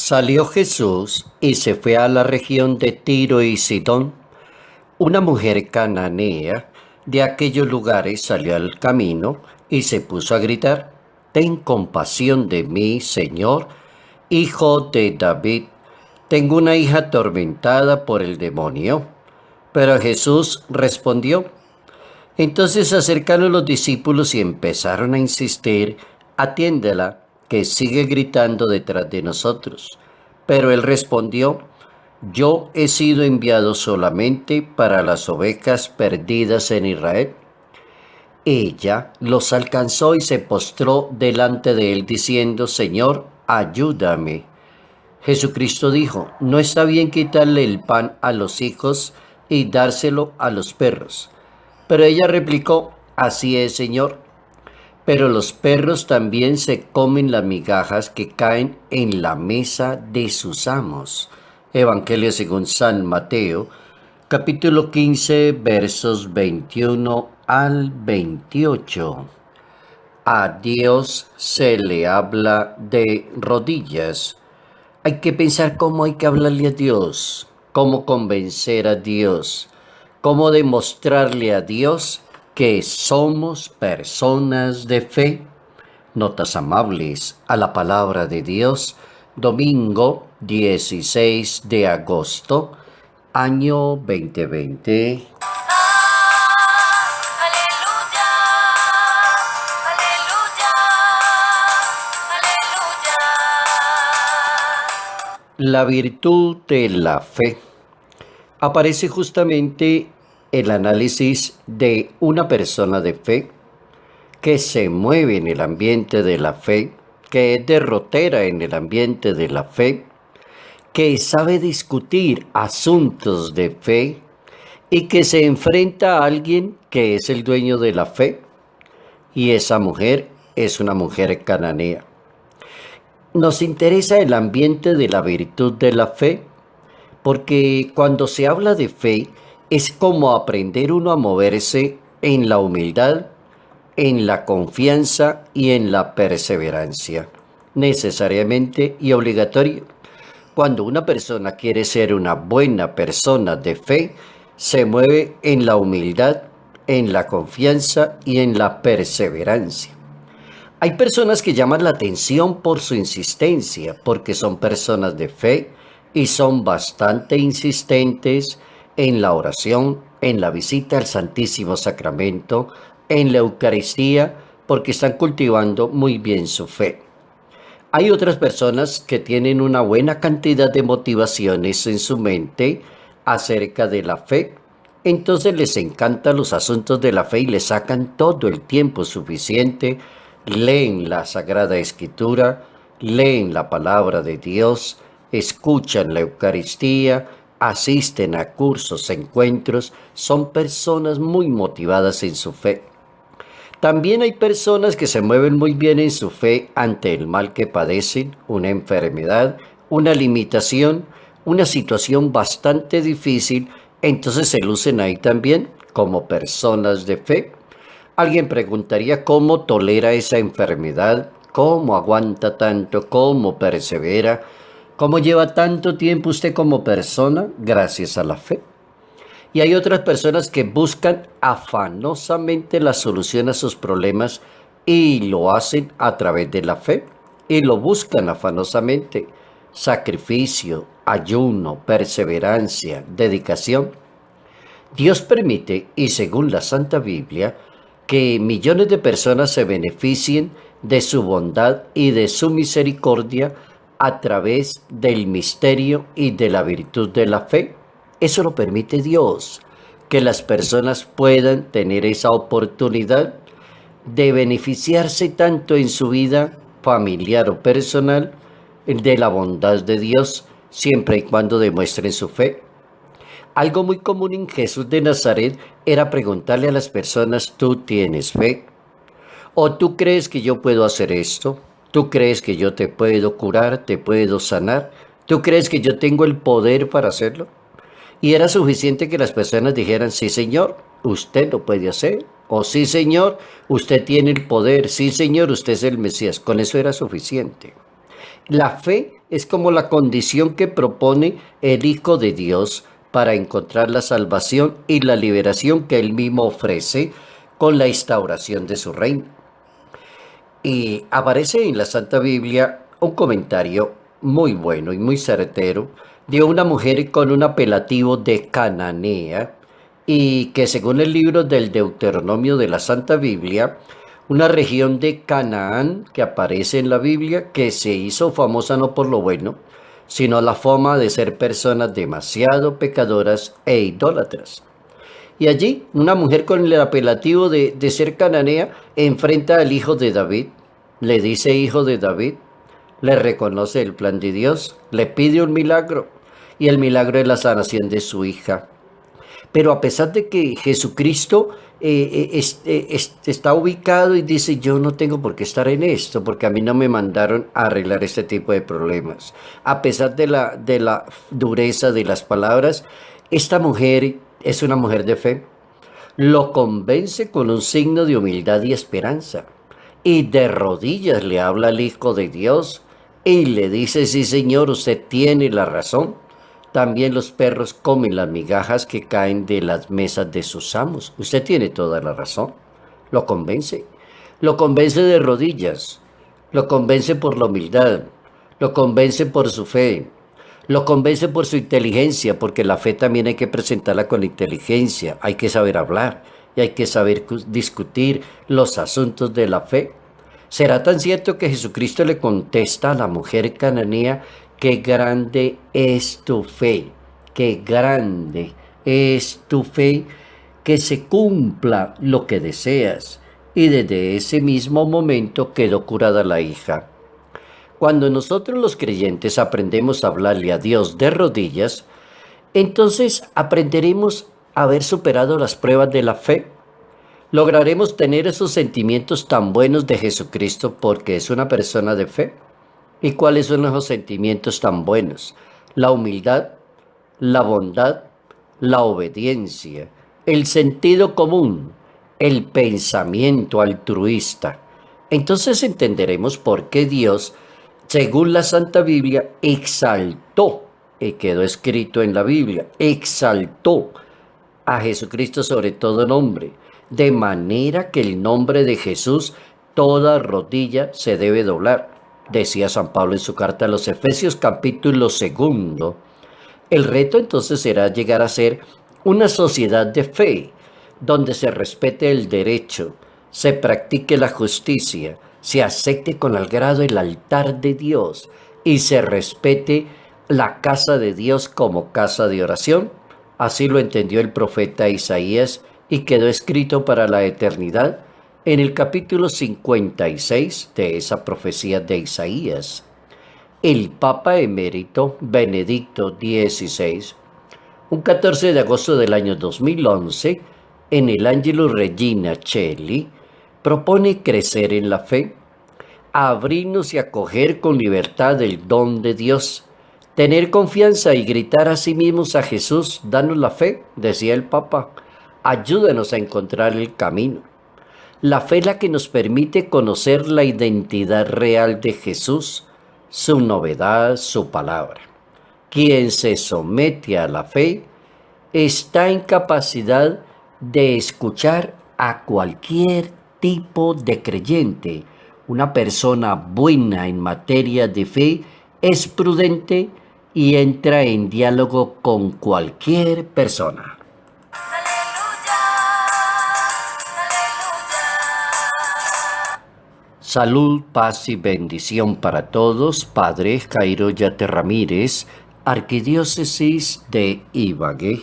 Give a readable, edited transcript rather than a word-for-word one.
Salió Jesús y se fue a la región de Tiro y Sidón. Una mujer cananea de aquellos lugares salió al camino y se puso a gritar: «Ten compasión de mí, Señor, hijo de David. Tengo una hija atormentada por el demonio». Pero Jesús respondió. Entonces se acercaron los discípulos y empezaron a insistir: «Atiéndela, que sigue gritando detrás de nosotros». Pero él respondió: «Yo he sido enviado solamente para las ovejas perdidas en Israel». Ella los alcanzó y se postró delante de él diciendo: «Señor, ayúdame». Jesucristo dijo: «No está bien quitarle el pan a los hijos y dárselo a los perros». Pero ella replicó: «Así es, Señor, pero los perros también se comen las migajas que caen en la mesa de sus amos». Evangelio según San Mateo, capítulo 15, versos 21 al 28. A Dios se le habla de rodillas. Hay que pensar cómo hay que hablarle a Dios, cómo convencer a Dios, cómo demostrarle a Dios que somos personas de fe. Notas amables a la palabra de Dios, domingo 16 de agosto, año 2020. La virtud de la fe. Aparece justamente el análisis de una persona de fe que se mueve en el ambiente de la fe, que es derrotera en el ambiente de la fe, que sabe discutir asuntos de fe y que se enfrenta a alguien que es el dueño de la fe, y esa mujer es una mujer cananea. Nos interesa el ambiente de la virtud de la fe, porque cuando se habla de fe es como aprender uno a moverse en la humildad, en la confianza y en la perseverancia, necesariamente y obligatorio. Cuando una persona quiere ser una buena persona de fe, se mueve en la humildad, en la confianza y en la perseverancia. Hay personas que llaman la atención por su insistencia, porque son personas de fe y son bastante insistentes en la oración, en la visita al Santísimo Sacramento, en la Eucaristía, porque están cultivando muy bien su fe. Hay otras personas que tienen una buena cantidad de motivaciones en su mente acerca de la fe. Entonces les encantan los asuntos de la fe y les sacan todo el tiempo suficiente. Leen la Sagrada Escritura, leen la Palabra de Dios, escuchan la Eucaristía, asisten a cursos, encuentros. Son personas muy motivadas en su fe. También hay personas que se mueven muy bien en su fe ante el mal que padecen, una enfermedad, una limitación, una situación bastante difícil. Entonces se lucen ahí también como personas de fe. Alguien preguntaría cómo tolera esa enfermedad, cómo aguanta tanto, cómo persevera, cómo lleva tanto tiempo usted como persona gracias a la fe. Y hay otras personas que buscan afanosamente la solución a sus problemas y lo hacen a través de la fe y lo buscan afanosamente. Sacrificio, ayuno, perseverancia, dedicación. Dios permite, y según la Santa Biblia, que millones de personas se beneficien de su bondad y de su misericordia a través del misterio y de la virtud de la fe. Eso lo permite Dios, que las personas puedan tener esa oportunidad de beneficiarse tanto en su vida familiar o personal de la bondad de Dios, siempre y cuando demuestren su fe. Algo muy común en Jesús de Nazaret era preguntarle a las personas: ¿tú tienes fe? ¿O tú crees que yo puedo hacer esto? ¿Tú crees que yo te puedo curar, te puedo sanar? ¿Tú crees que yo tengo el poder para hacerlo? Y era suficiente que las personas dijeran: sí, Señor, usted lo puede hacer. O sí, Señor, usted tiene el poder. Sí, Señor, usted es el Mesías. Con eso era suficiente. La fe es como la condición que propone el Hijo de Dios para encontrar la salvación y la liberación que Él mismo ofrece con la instauración de su reino. Y aparece en la Santa Biblia un comentario muy bueno y muy certero de una mujer con un apelativo de cananea y que según el libro del Deuteronomio de la Santa Biblia, una región de Canaán que aparece en la Biblia que se hizo famosa no por lo bueno, sino la fama de ser personas demasiado pecadoras e idólatras. Y allí, una mujer con el apelativo de ser cananea enfrenta al hijo de David, le dice hijo de David, le reconoce el plan de Dios, le pide un milagro, y el milagro es la sanación de su hija. Pero a pesar de que Jesucristo está ubicado y dice, yo no tengo por qué estar en esto, porque a mí no me mandaron a arreglar este tipo de problemas. A pesar de la dureza de las palabras, esta mujer es una mujer de fe. Lo convence con un signo de humildad y esperanza. Y de rodillas le habla al Hijo de Dios y le dice, sí señor, usted tiene la razón. También los perros comen las migajas que caen de las mesas de sus amos. Usted tiene toda la razón. Lo convence. Lo convence de rodillas. Lo convence por la humildad. Lo convence por su fe. Lo convence por su inteligencia, porque la fe también hay que presentarla con inteligencia. Hay que saber hablar y hay que saber discutir los asuntos de la fe. ¿Será tan cierto que Jesucristo le contesta a la mujer cananea, qué grande es tu fe, qué grande es tu fe, que se cumpla lo que deseas? Y desde ese mismo momento quedó curada la hija. Cuando nosotros los creyentes aprendemos a hablarle a Dios de rodillas, entonces aprenderemos a haber superado las pruebas de la fe. Lograremos tener esos sentimientos tan buenos de Jesucristo porque es una persona de fe. ¿Y cuáles son esos sentimientos tan buenos? La humildad, la bondad, la obediencia, el sentido común, el pensamiento altruista. Entonces entenderemos por qué Dios, según la Santa Biblia, exaltó, y quedó escrito en la Biblia, exaltó a Jesucristo sobre todo nombre, de manera que el nombre de Jesús toda rodilla se debe doblar, decía San Pablo en su carta a los Efesios capítulo 2. El reto entonces será llegar a ser una sociedad de fe, donde se respete el derecho, se practique la justicia, se acepte con agrado el altar de Dios y se respete la casa de Dios como casa de oración. Así lo entendió el profeta Isaías y quedó escrito para la eternidad en el capítulo 56 de esa profecía de Isaías. El Papa emérito Benedicto XVI, un 14 de agosto del año 2011, en el Angelus Regina Caeli, propone crecer en la fe, abrirnos y acoger con libertad el don de Dios, tener confianza y gritar a sí mismos a Jesús, danos la fe, decía el Papa, ayúdanos a encontrar el camino. La fe es la que nos permite conocer la identidad real de Jesús, su novedad, su palabra. Quien se somete a la fe está en capacidad de escuchar a cualquier tipo de creyente. Una persona buena en materia de fe es prudente y entra en diálogo con cualquier persona. Salud, paz y bendición para todos. Padre Jairo Yate Ramírez, Arquidiócesis de Ibagué.